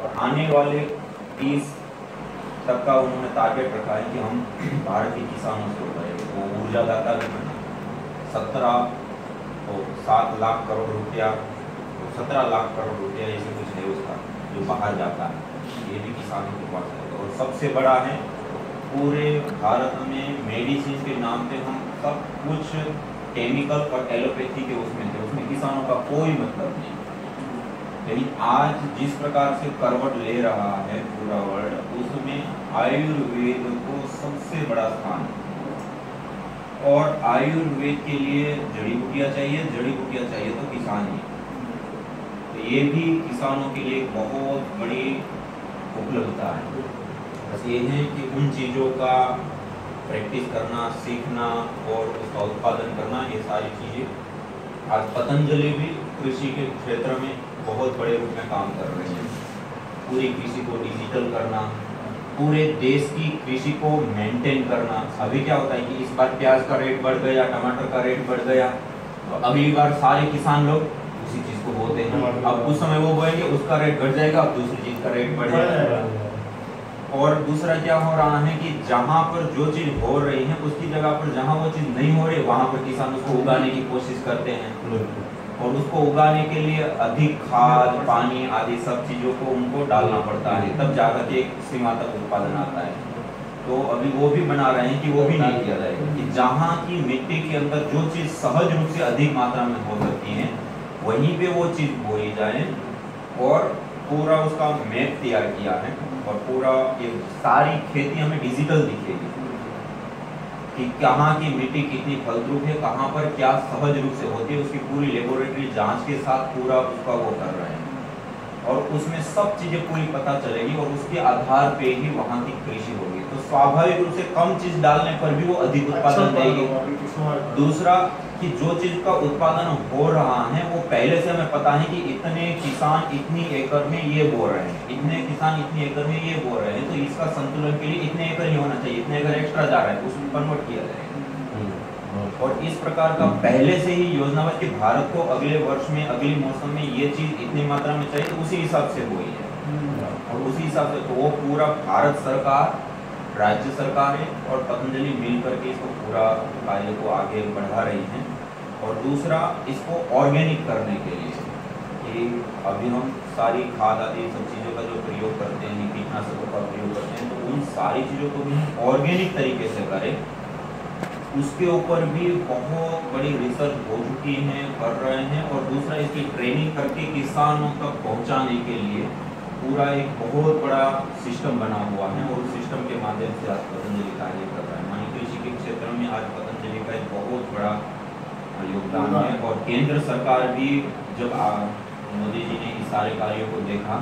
और आने वाले 30 तक का उन्होंने टारगेट रखा है कि हम भारत के किसानों से उठाएंगे। वो ऊर्जादाता भी बना 7 लाख करोड़ रुपया, 17 लाख करोड़ रुपया ऐसे कुछ है उसका जो बाहर जाता है, ये भी किसानों के पास है। और सबसे बड़ा है पूरे भारत में मेडिसिन के नाम पे हम सब कुछ केमिकल और एलोपैथी के उसमें थे, उसमें किसानों का कोई मतलब नहीं। लेकिन आज जिस प्रकार से करवट ले रहा है पूरा वर्ल्ड, उसमें आयुर्वेद को सबसे बड़ा स्थान है। और आयुर्वेद के लिए जड़ी बूटियाँ चाहिए, जड़ी बूटियाँ चाहिए तो किसान ही। तो ये भी किसानों के लिए एक बहुत बड़ी उपलब्धता है। बस ये है कि उन चीज़ों का प्रैक्टिस करना, सीखना और उसका उत्पादन करना, ये सारी चीज़ें आज पतंजलि भी कृषि के क्षेत्र में बहुत बड़े रूप में काम कर रहे हैं। पूरी कृषि को डिजिटल करना, पूरे देश की कृषि को मेंटेन करना। अभी क्या होता है कि इस बार प्याज का रेट बढ़ गया, टमाटर का रेट बढ़ गया, तो अगली बार सारे किसान लोग उसी चीज़ को बोते हैं। अब उस समय वो बोएंगे, उसका रेट घट जाएगा, अब दूसरी चीज़ का रेट बढ़ जाएगा। और दूसरा क्या हो रहा है कि जहाँ पर जो चीज़ हो रही है उसकी जगह पर जहाँ वो चीज़ नहीं हो रही वहाँ पर किसान उसको उगाने की कोशिश करते हैं। और उसको उगाने के लिए अधिक खाद, पानी आदि सब चीज़ों को उनको डालना पड़ता है, तब जाकर के एक सीमा तक उत्पादन आता है। तो अभी वो भी बना रहे हैं कि वो भी नहीं किया जाएगा कि जहाँ की मिट्टी के अंदर जो चीज़ सहज रूप से अधिक मात्रा में हो सकती है वहीं पे वो चीज़ बोई जाए। और पूरा उसका मैप तैयार किया है और पूरा ये सारी खेती हमें डिजिटल दिखेगी कि कहाँ की मिट्टी कितनी फलद्रुप है, कहाँ पर क्या सहज रूप से होती है, उसकी पूरी लेबोरेटरी जांच के साथ पूरा उसका वो कर रहे हैं। और उसमें सब चीज़ें पूरी पता चलेगी और उसके आधार पे ही वहाँ की कृषि होगी। तो स्वाभाविक रूप से कम चीज़ डालने पर भी वो अधिक उत्पादन देगी। दूसरा कि जो चीज़ का उत्पादन हो रहा है वो पहले से हमें पता है कि इतने किसान इतनी एकड़ में ये बो रहे हैं, इतने किसान इतनी एकड़ में ये बो रहे हैं, तो इसका संतुलन के लिए इतने एकड़ ही होना चाहिए, इतने एकड़ एक्स्ट्रा जा रहा है, उसमें कन्वर्ट किया जाएगा। और इस प्रकार का पहले से ही योजनाबद्ध कि भारत को अगले वर्ष में, अगले मौसम में ये चीज़ इतनी मात्रा में चाहिए, तो उसी हिसाब से हुई है। और उसी हिसाब से तो वो पूरा भारत सरकार, राज्य सरकारें और पतंजलि मिल करके इसको पूरा कार्य को आगे बढ़ा रही हैं। और दूसरा इसको ऑर्गेनिक करने के लिए कि अभी हम सारी खाद आदि सब चीज़ों का जो प्रयोग करते हैं, कीटनाशकों का प्रयोग करते हैं, तो उन सारी चीज़ों को भी हम ऑर्गेनिक तरीके से करें, उसके ऊपर भी बहुत बड़ी रिसर्च हो चुकी है, कर रहे हैं। और दूसरा इसकी ट्रेनिंग करके किसानों तक पहुंचाने के लिए पूरा एक बहुत बड़ा सिस्टम बना हुआ है और उस सिस्टम के माध्यम से आज पतंजलि कार्य कर रहा है। मानी कृषि के क्षेत्र में आज पतंजलि का एक बहुत बड़ा योगदान है। और केंद्र सरकार भी जब मोदी जी ने इस सारे कार्यों को देखा,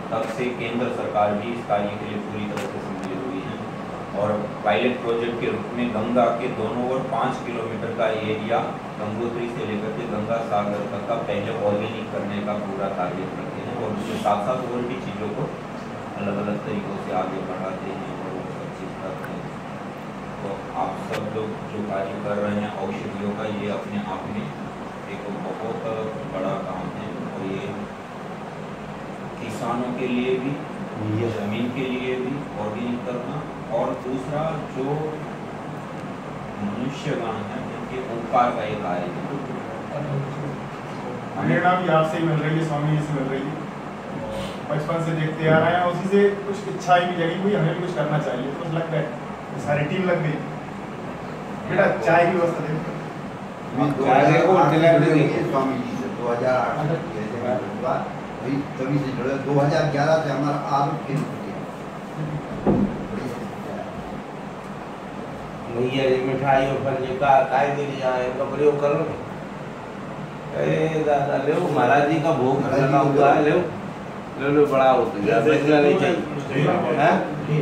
तब से केंद्र सरकार भी इस कार्य के लिए पूरी तरह से सम्मिलित हुई है। और पायलट प्रोजेक्ट के रूप में गंगा के दोनों ओर 5 किलोमीटर का एरिया, गंगोत्री से लेकर के गंगा सागर तक का पहले ऑर्गेनिक करने का पूरा कार्य करते हैं और उसके साथ साथ और भी चीज़ों को अलग अलग तरीक़ों से आगे बढ़ाते हैं और वो सब चीज़ करते हैं। तो आप सब लोग जो कार्य कर रहे हैं औषधियों का, ये अपने आप में एक बहुत बड़ा काम है। और ये किसानों के लिए भी, ज़मीन के लिए भी ऑर्गेनिक करना, और दूसरा जो मनुष्यगण है उनके उपकार का एक कार्य है। प्रेरणा भी आपसे मिल रही है, स्वामी जी से मिल रही है, बचपन से देखते आ रहे हैं, उसी से कुछ इच्छा ही भी जगी हुई, हमें भी कुछ करना चाहिए। तो लग गए, सारी टीम लग गई। बेटा चाय की व्यवस्था देखो, स्वामी जी से 2008 तभी से जुड़े, 2011 से हमारा आरोप भैया ये मिठाई और फल का काय दे जाए का प्रयोग करो। अरे दादा ले महाराज जी का भोग लगा हुआ है, ले लो बड़ा होता है, नहीं चाहिए।